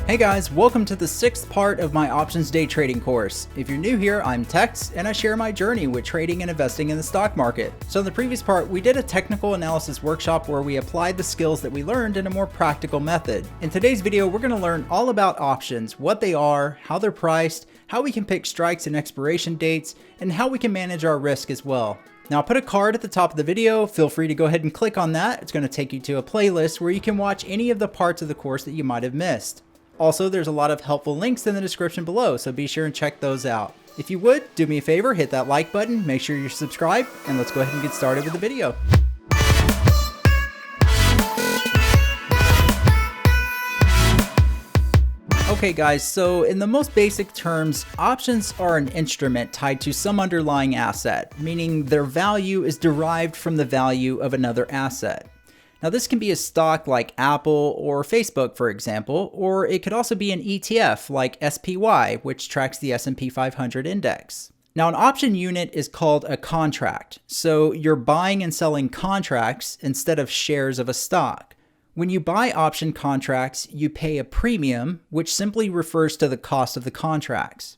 Hey guys, welcome to the 6th part of my options day trading course. If you're new here, I'm Tex, and I share my journey with trading and investing in the stock market. So in the previous part, we did a technical analysis workshop where we applied the skills that we learned in a more practical method. In today's video, we're going to learn all about options, what they are, how they're priced, how we can pick strikes and expiration dates, and how we can manage our risk as well. Now I'll put a card at the top of the video. Feel free to go ahead and click on that. It's going to take you to a playlist where you can watch any of the parts of the course that you might have missed. Also, there's a lot of helpful links in the description below, so be sure and check those out. If you would, do me a favor, hit that like button, make sure you're subscribed, and let's go ahead and get started with the video. Okay guys, so in the most basic terms, options are an instrument tied to some underlying asset, meaning their value is derived from the value of another asset. Now this can be a stock like Apple or Facebook, for example, or it could also be an ETF like SPY, which tracks the S&P 500 index. Now an option unit is called a contract, so you're buying and selling contracts instead of shares of a stock. When you buy option contracts, you pay a premium, which simply refers to the cost of the contracts.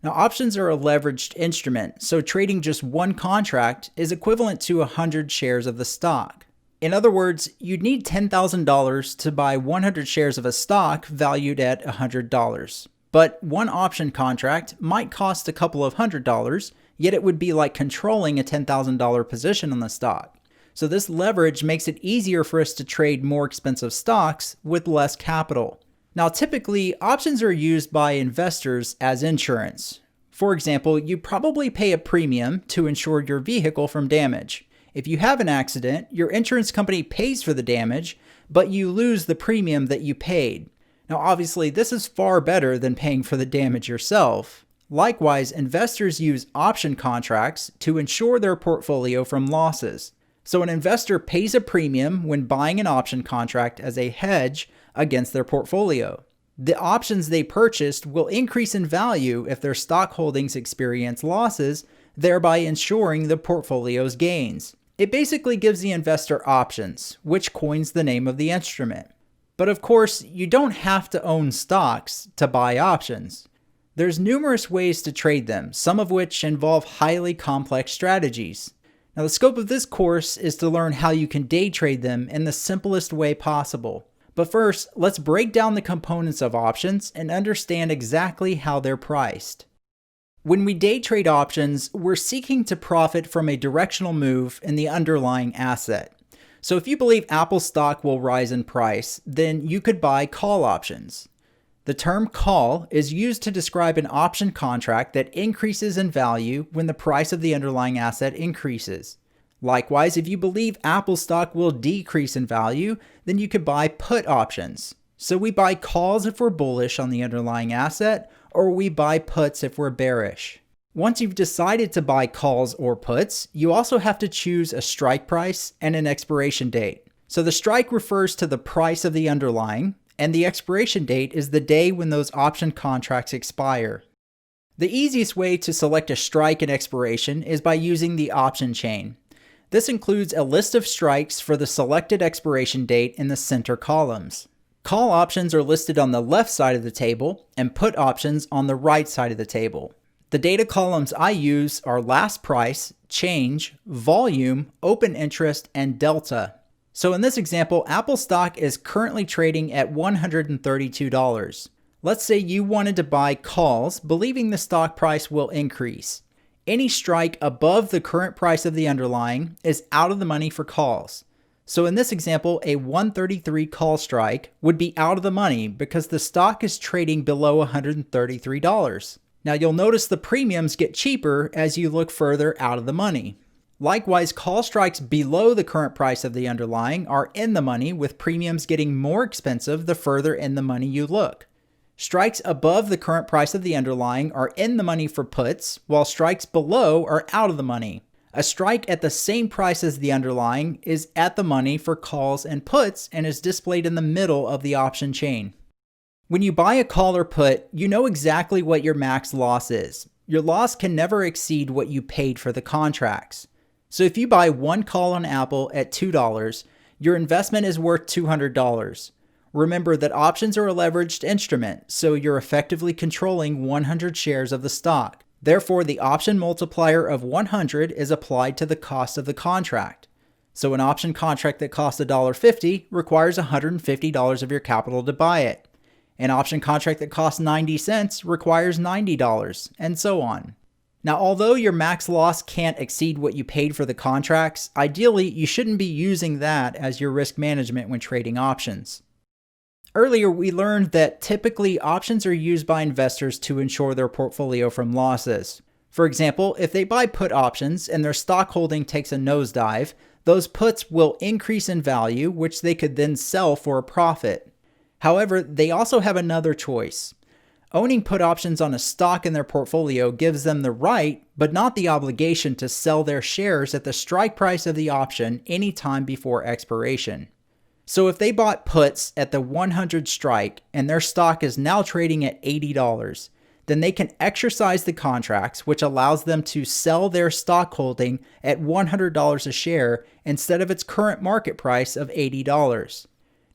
Now options are a leveraged instrument, so trading just one contract is equivalent to 100 shares of the stock. In other words, you'd need $10,000 to buy 100 shares of a stock valued at $100. But one option contract might cost a couple of $100, yet it would be like controlling a $10,000 position on the stock. So this leverage makes it easier for us to trade more expensive stocks with less capital. Now typically, options are used by investors as insurance. For example, you probably pay a premium to insure your vehicle from damage. If you have an accident, your insurance company pays for the damage, but you lose the premium that you paid. Now obviously this is far better than paying for the damage yourself. Likewise, investors use option contracts to insure their portfolio from losses. So an investor pays a premium when buying an option contract as a hedge against their portfolio. The options they purchased will increase in value if their stock holdings experience losses, thereby ensuring the portfolio's gains. It basically gives the investor options, which coins the name of the instrument. But of course, you don't have to own stocks to buy options. There's numerous ways to trade them, some of which involve highly complex strategies. Now the scope of this course is to learn how you can day trade them in the simplest way possible. But first, let's break down the components of options and understand exactly how they're priced. When we day trade options, we're seeking to profit from a directional move in the underlying asset. So if you believe Apple stock will rise in price, then you could buy call options. The term call is used to describe an option contract that increases in value when the price of the underlying asset increases. Likewise, if you believe Apple stock will decrease in value, then you could buy put options. So we buy calls if we're bullish on the underlying asset, or we buy puts if we're bearish. Once you've decided to buy calls or puts, you also have to choose a strike price and an expiration date. So the strike refers to the price of the underlying, and the expiration date is the day when those option contracts expire. The easiest way to select a strike and expiration is by using the option chain. This includes a list of strikes for the selected expiration date in the center columns. Call options are listed on the left side of the table and put options on the right side of the table. The data columns I use are last price, change, volume, open interest, and delta. So in this example, Apple stock is currently trading at $132. Let's say you wanted to buy calls, believing the stock price will increase. Any strike above the current price of the underlying is out of the money for calls. So in this example, a 133 call strike would be out of the money because the stock is trading below $133. Now you'll notice the premiums get cheaper as you look further out of the money. Likewise, call strikes below the current price of the underlying are in the money, with premiums getting more expensive the further in the money you look. Strikes above the current price of the underlying are in the money for puts, while strikes below are out of the money. A strike at the same price as the underlying is at the money for calls and puts and is displayed in the middle of the option chain. When you buy a call or put, you know exactly what your max loss is. Your loss can never exceed what you paid for the contracts. So if you buy one call on Apple at $2, your investment is worth $200. Remember that options are a leveraged instrument, so you're effectively controlling 100 shares of the stock. Therefore, the option multiplier of 100 is applied to the cost of the contract. So an option contract that costs $1.50 requires $150 of your capital to buy it. An option contract that costs 90 cents requires $90, and so on. Now, although your max loss can't exceed what you paid for the contracts, ideally you shouldn't be using that as your risk management when trading options. Earlier, we learned that typically options are used by investors to insure their portfolio from losses. For example, if they buy put options and their stock holding takes a nosedive, those puts will increase in value, which they could then sell for a profit. However, they also have another choice. Owning put options on a stock in their portfolio gives them the right, but not the obligation to sell their shares at the strike price of the option anytime before expiration. So if they bought puts at the 100 strike and their stock is now trading at $80, then they can exercise the contracts, which allows them to sell their stock holding at $100 a share instead of its current market price of $80.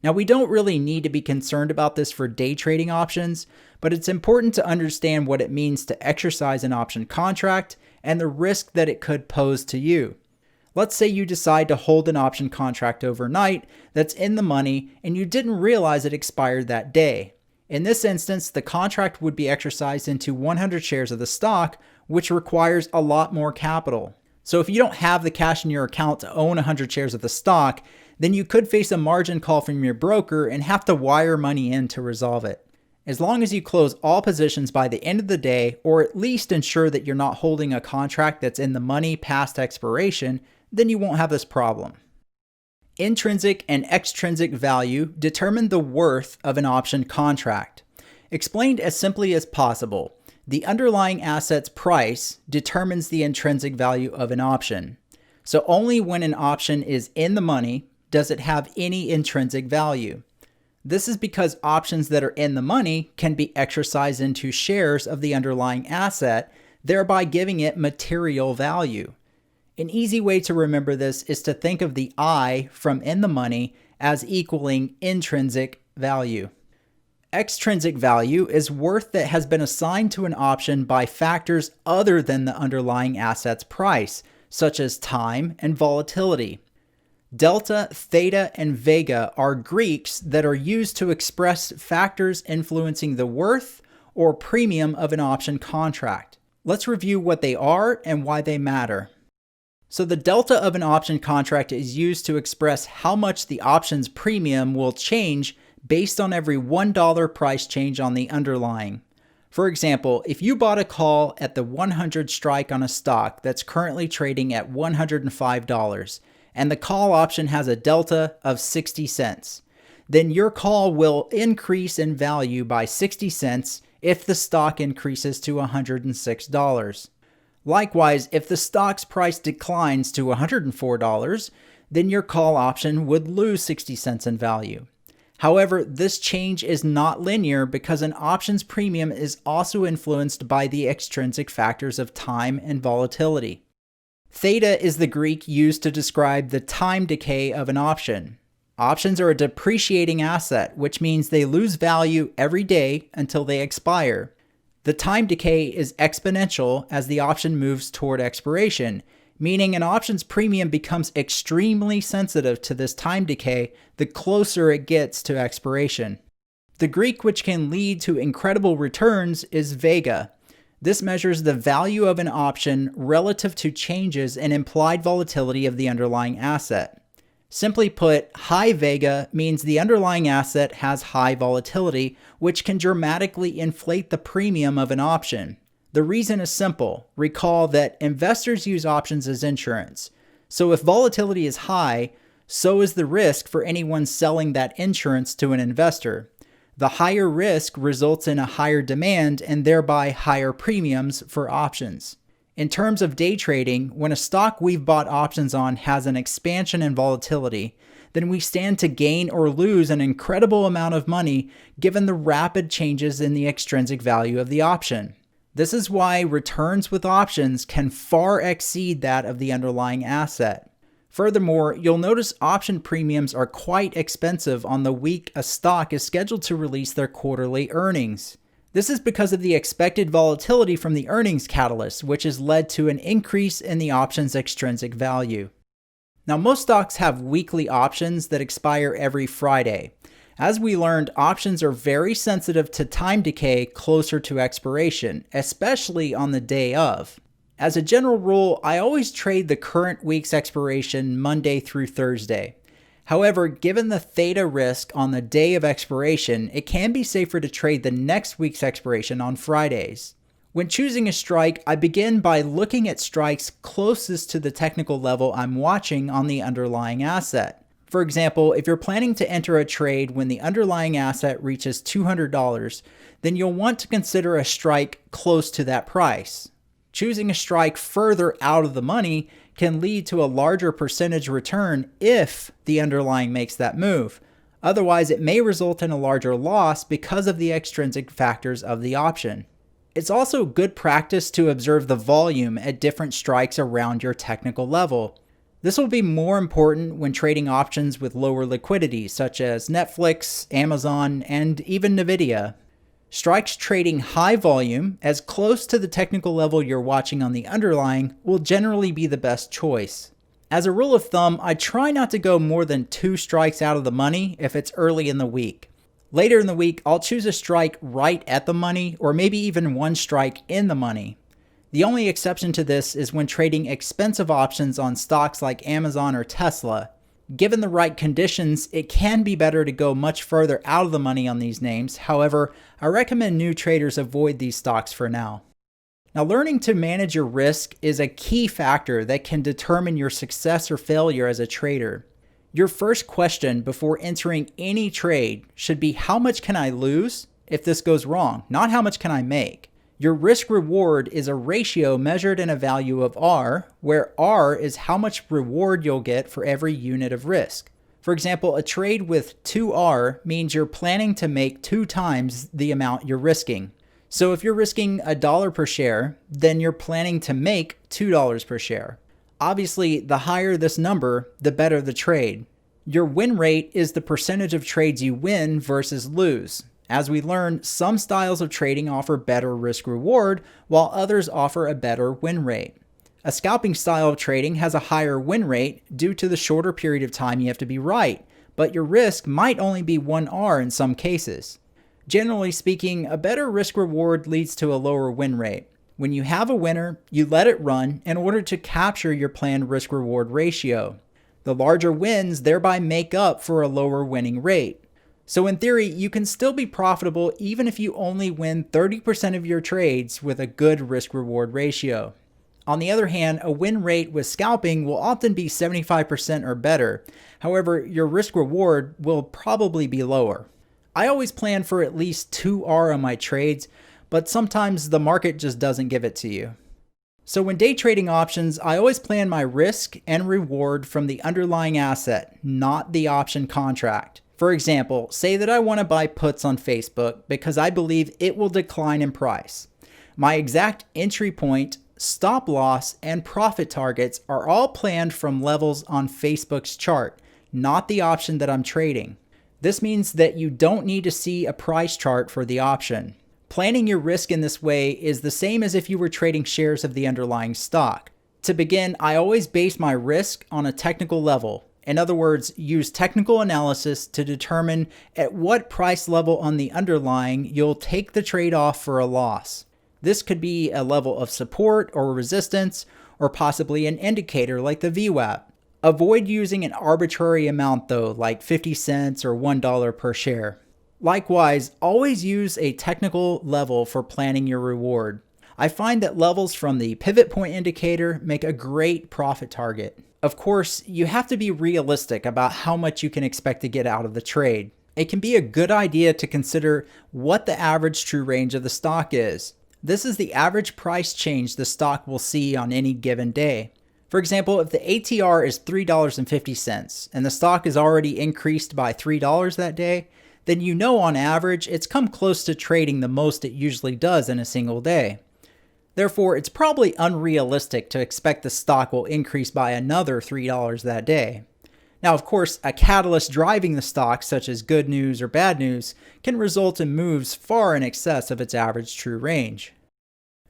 Now, we don't really need to be concerned about this for day trading options, but it's important to understand what it means to exercise an option contract and the risk that it could pose to you. Let's say you decide to hold an option contract overnight that's in the money and you didn't realize it expired that day. In this instance, the contract would be exercised into 100 shares of the stock, which requires a lot more capital. So if you don't have the cash in your account to own 100 shares of the stock, then you could face a margin call from your broker and have to wire money in to resolve it. As long as you close all positions by the end of the day, or at least ensure that you're not holding a contract that's in the money past expiration, then you won't have this problem. Intrinsic and extrinsic value determine the worth of an option contract. Explained as simply as possible, the underlying asset's price determines the intrinsic value of an option. So only when an option is in the money does it have any intrinsic value. This is because options that are in the money can be exercised into shares of the underlying asset, thereby giving it material value. An easy way to remember this is to think of the I from in the money as equaling intrinsic value. Extrinsic value is worth that has been assigned to an option by factors other than the underlying asset's price, such as time and volatility. Delta, Theta, and Vega are Greeks that are used to express factors influencing the worth or premium of an option contract. Let's review what they are and why they matter. So the delta of an option contract is used to express how much the option's premium will change based on every $1 price change on the underlying. For example, if you bought a call at the 100 strike on a stock that's currently trading at $105, and the call option has a delta of 60 cents, then your call will increase in value by 60 cents if the stock increases to $106. Likewise, if the stock's price declines to $104, then your call option would lose 60 cents in value. However, this change is not linear because an option's premium is also influenced by the extrinsic factors of time and volatility. Theta is the Greek used to describe the time decay of an option. Options are a depreciating asset, which means they lose value every day until they expire. The time decay is exponential as the option moves toward expiration, meaning an option's premium becomes extremely sensitive to this time decay the closer it gets to expiration. The Greek which can lead to incredible returns is Vega. This measures the value of an option relative to changes in implied volatility of the underlying asset. Simply put, high Vega means the underlying asset has high volatility, which can dramatically inflate the premium of an option. The reason is simple. Recall that investors use options as insurance. So if volatility is high, so is the risk for anyone selling that insurance to an investor. The higher risk results in a higher demand and thereby higher premiums for options. In terms of day trading, when a stock we've bought options on has an expansion in volatility, then we stand to gain or lose an incredible amount of money given the rapid changes in the extrinsic value of the option. This is why returns with options can far exceed that of the underlying asset. Furthermore, you'll notice option premiums are quite expensive on the week a stock is scheduled to release their quarterly earnings. This is because of the expected volatility from the earnings catalyst, which has led to an increase in the option's extrinsic value. Now, most stocks have weekly options that expire every Friday. As we learned, options are very sensitive to time decay closer to expiration, especially on the day of. As a general rule, I always trade the current week's expiration Monday through Thursday. However, given the theta risk on the day of expiration, it can be safer to trade the next week's expiration on Fridays. When choosing a strike, I begin by looking at strikes closest to the technical level I'm watching on the underlying asset. For example, if you're planning to enter a trade when the underlying asset reaches $200, then you'll want to consider a strike close to that price. Choosing a strike further out of the money can lead to a larger percentage return if the underlying makes that move. Otherwise, it may result in a larger loss because of the extrinsic factors of the option. It's also good practice to observe the volume at different strikes around your technical level. This will be more important when trading options with lower liquidity, such as Netflix, Amazon, and even Nvidia. Strikes trading high volume, as close to the technical level you're watching on the underlying, will generally be the best choice. As a rule of thumb, I try not to go more than 2 strikes out of the money if it's early in the week. Later in the week, I'll choose a strike right at the money, or maybe even 1 strike in the money. The only exception to this is when trading expensive options on stocks like Amazon or Tesla. Given the right conditions, it can be better to go much further out of the money on these names. However, I recommend new traders avoid these stocks for now. Now, learning to manage your risk is a key factor that can determine your success or failure as a trader. Your first question before entering any trade should be, how much can I lose if this goes wrong? Not how much can I make. Your risk reward is a ratio measured in a value of R, where R is how much reward you'll get for every unit of risk. For example, a trade with 2R means you're planning to make 2 times the amount you're risking. So if you're risking $1 per share, then you're planning to make $2 per share. Obviously, the higher this number, the better the trade. Your win rate is the percentage of trades you win versus lose. As we learned, some styles of trading offer better risk reward, while others offer a better win rate. A scalping style of trading has a higher win rate due to the shorter period of time you have to be right, but your risk might only be 1R in some cases. Generally speaking, a better risk reward leads to a lower win rate. When you have a winner, you let it run in order to capture your planned risk reward ratio. The larger wins thereby make up for a lower winning rate. So in theory, you can still be profitable even if you only win 30% of your trades with a good risk-reward ratio. On the other hand, a win rate with scalping will often be 75% or better. However, your risk-reward will probably be lower. I always plan for at least 2R on my trades, but sometimes the market just doesn't give it to you. So when day trading options, I always plan my risk and reward from the underlying asset, not the option contract. For example, say that I want to buy puts on Facebook because I believe it will decline in price. My exact entry point, stop loss, and profit targets are all planned from levels on Facebook's chart, not the option that I'm trading. This means that you don't need to see a price chart for the option. Planning your risk in this way is the same as if you were trading shares of the underlying stock. To begin, I always base my risk on a technical level. In other words, use technical analysis to determine at what price level on the underlying you'll take the trade off for a loss. This could be a level of support or resistance, or possibly an indicator like the VWAP. Avoid using an arbitrary amount though, like 50 cents or $1 per share. Likewise, always use a technical level for planning your reward. I find that levels from the pivot point indicator make a great profit target. Of course, you have to be realistic about how much you can expect to get out of the trade. It can be a good idea to consider what the average true range of the stock is. This is the average price change the stock will see on any given day. For example, if the ATR is $3.50 and the stock is already increased by $3 that day, then you know on average it's come close to trading the most it usually does in a single day. Therefore, it's probably unrealistic to expect the stock will increase by another $3 that day. Now, of course, a catalyst driving the stock, such as good news or bad news, can result in moves far in excess of its average true range.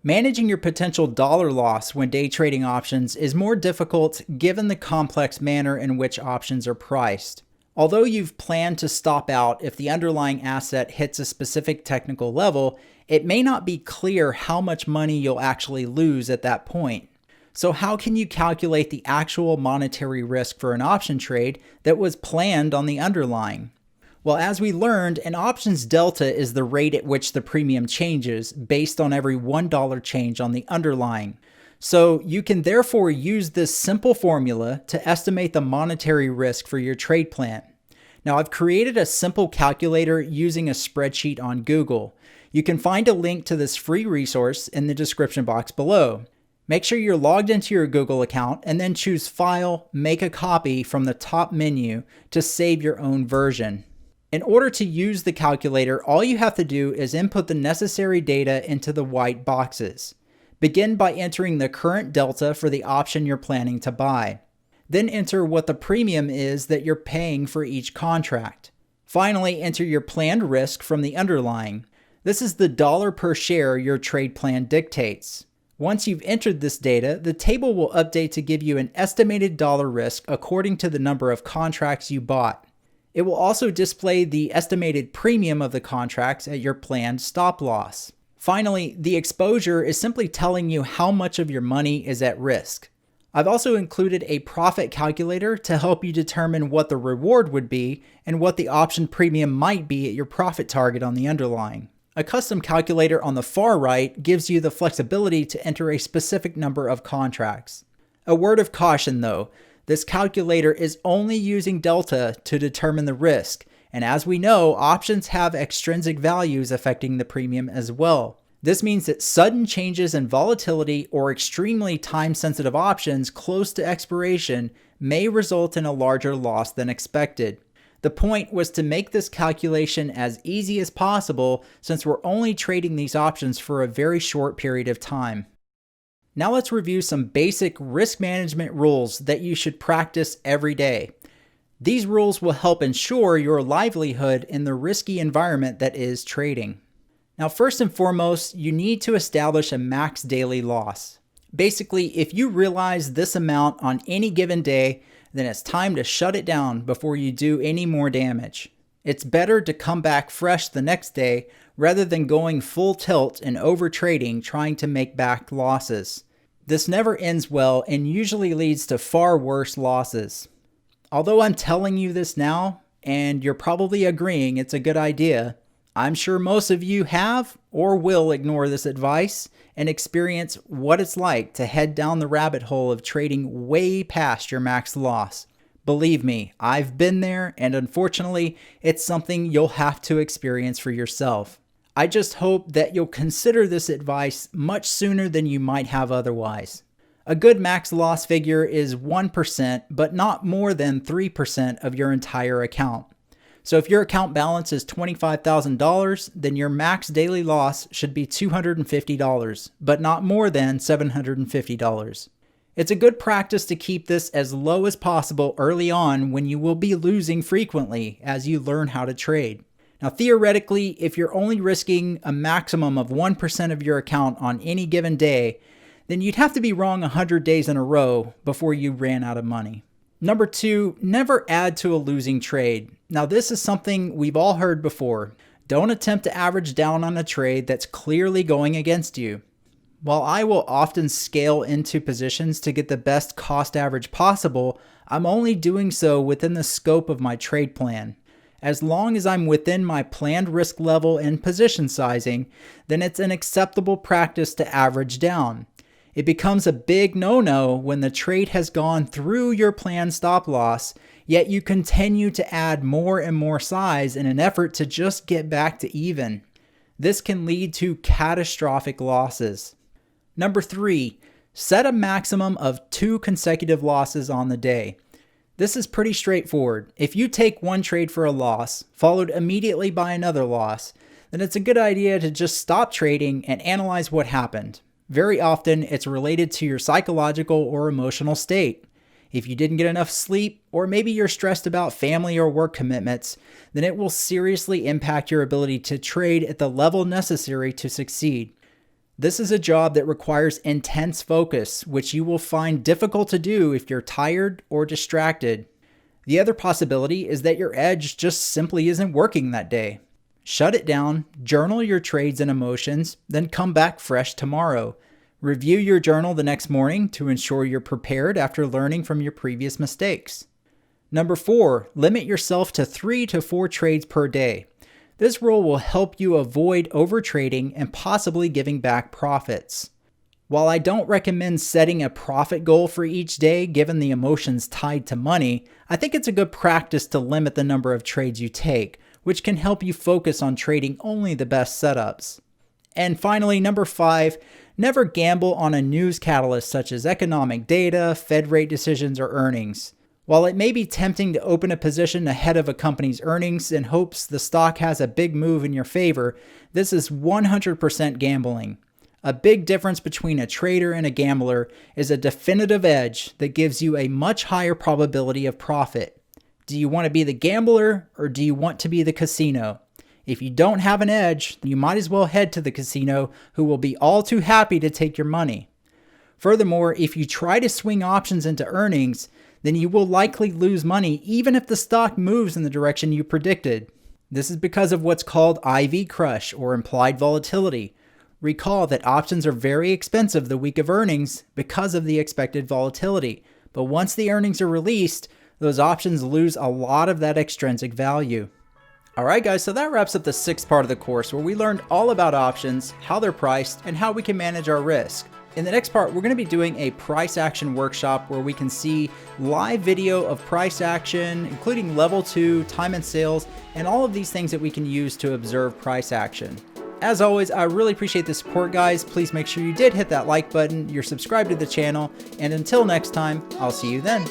Managing your potential dollar loss when day trading options is more difficult given the complex manner in which options are priced. Although you've planned to stop out if the underlying asset hits a specific technical level, it may not be clear how much money you'll actually lose at that point. So how can you calculate the actual monetary risk for an option trade that was planned on the underlying? Well, as we learned, an option's delta is the rate at which the premium changes based on every $1 change on the underlying. So you can therefore use this simple formula to estimate the monetary risk for your trade plan. Now, I've created a simple calculator using a spreadsheet on Google. You can find a link to this free resource in the description box below. Make sure you're logged into your Google account and then choose File, Make a Copy from the top menu to save your own version. In order to use the calculator, all you have to do is input the necessary data into the white boxes. Begin by entering the current delta for the option you're planning to buy. Then enter what the premium is that you're paying for each contract. Finally, enter your planned risk from the underlying. This is the dollar per share your trade plan dictates. Once you've entered this data, the table will update to give you an estimated dollar risk according to the number of contracts you bought. It will also display the estimated premium of the contracts at your planned stop loss. Finally, the exposure is simply telling you how much of your money is at risk. I've also included a profit calculator to help you determine what the reward would be and what the option premium might be at your profit target on the underlying. A custom calculator on the far right gives you the flexibility to enter a specific number of contracts. A word of caution though, this calculator is only using delta to determine the risk, and as we know, options have extrinsic values affecting the premium as well. This means that sudden changes in volatility or extremely time-sensitive options close to expiration may result in a larger loss than expected. The point was to make this calculation as easy as possible since we're only trading these options for a very short period of time. Now let's review some basic risk management rules that you should practice every day. These rules will help ensure your livelihood in the risky environment that is trading. Now, first and foremost, you need to establish a max daily loss. Basically, if you realize this amount on any given day, then it's time to shut it down before you do any more damage. It's better to come back fresh the next day rather than going full tilt and overtrading trying to make back losses. This never ends well and usually leads to far worse losses. Although I'm telling you this now, and you're probably agreeing it's a good idea, I'm sure most of you have or will ignore this advice and experience what it's like to head down the rabbit hole of trading way past your max loss. Believe me, I've been there, and unfortunately, it's something you'll have to experience for yourself. I just hope that you'll consider this advice much sooner than you might have otherwise. A good max loss figure is 1%, but not more than 3% of your entire account. So if your account balance is $25,000, then your max daily loss should be $250, but not more than $750. It's a good practice to keep this as low as possible early on when you will be losing frequently as you learn how to trade. Now, theoretically, if you're only risking a maximum of 1% of your account on any given day, then you'd have to be wrong 100 days in a row before you ran out of money. Number 2, never add to a losing trade. Now, this is something we've all heard before. Don't attempt to average down on a trade that's clearly going against you. While I will often scale into positions to get the best cost average possible, I'm only doing so within the scope of my trade plan. As long as I'm within my planned risk level and position sizing, then it's an acceptable practice to average down. It becomes a big no-no when the trade has gone through your planned stop loss, yet you continue to add more and more size in an effort to just get back to even. This can lead to catastrophic losses. Number 3, set a maximum of 2 consecutive losses on the day. This is pretty straightforward. If you take one trade for a loss, followed immediately by another loss, then it's a good idea to just stop trading and analyze what happened. Very often, it's related to your psychological or emotional state. If you didn't get enough sleep, or maybe you're stressed about family or work commitments, then it will seriously impact your ability to trade at the level necessary to succeed. This is a job that requires intense focus, which you will find difficult to do if you're tired or distracted. The other possibility is that your edge just simply isn't working that day. Shut it down, journal your trades and emotions, then come back fresh tomorrow. Review your journal the next morning to ensure you're prepared after learning from your previous mistakes. Number 4, limit yourself to 3 to 4 trades per day. This rule will help you avoid overtrading and possibly giving back profits. While I don't recommend setting a profit goal for each day given the emotions tied to money, I think it's a good practice to limit the number of trades you take, which can help you focus on trading only the best setups. And finally, number 5, never gamble on a news catalyst such as economic data, Fed rate decisions, or earnings. While it may be tempting to open a position ahead of a company's earnings in hopes the stock has a big move in your favor, this is 100% gambling. A big difference between a trader and a gambler is a definitive edge that gives you a much higher probability of profit. Do you want to be the gambler or do you want to be the casino? If you don't have an edge, you might as well head to the casino, who will be all too happy to take your money. Furthermore, if you try to swing options into earnings, then you will likely lose money even if the stock moves in the direction you predicted. This is because of what's called IV crush, or implied volatility. Recall that options are very expensive the week of earnings because of the expected volatility, but once the earnings are released, those options lose a lot of that extrinsic value. Alright guys, so that wraps up the 6th part of the course where we learned all about options, how they're priced, and how we can manage our risk. In the next part, we're going to be doing a price action workshop where we can see live video of price action, including level 2, time and sales, and all of these things that we can use to observe price action. As always, I really appreciate the support, guys. Please make sure you did hit that like button, you're subscribed to the channel, and until next time, I'll see you then.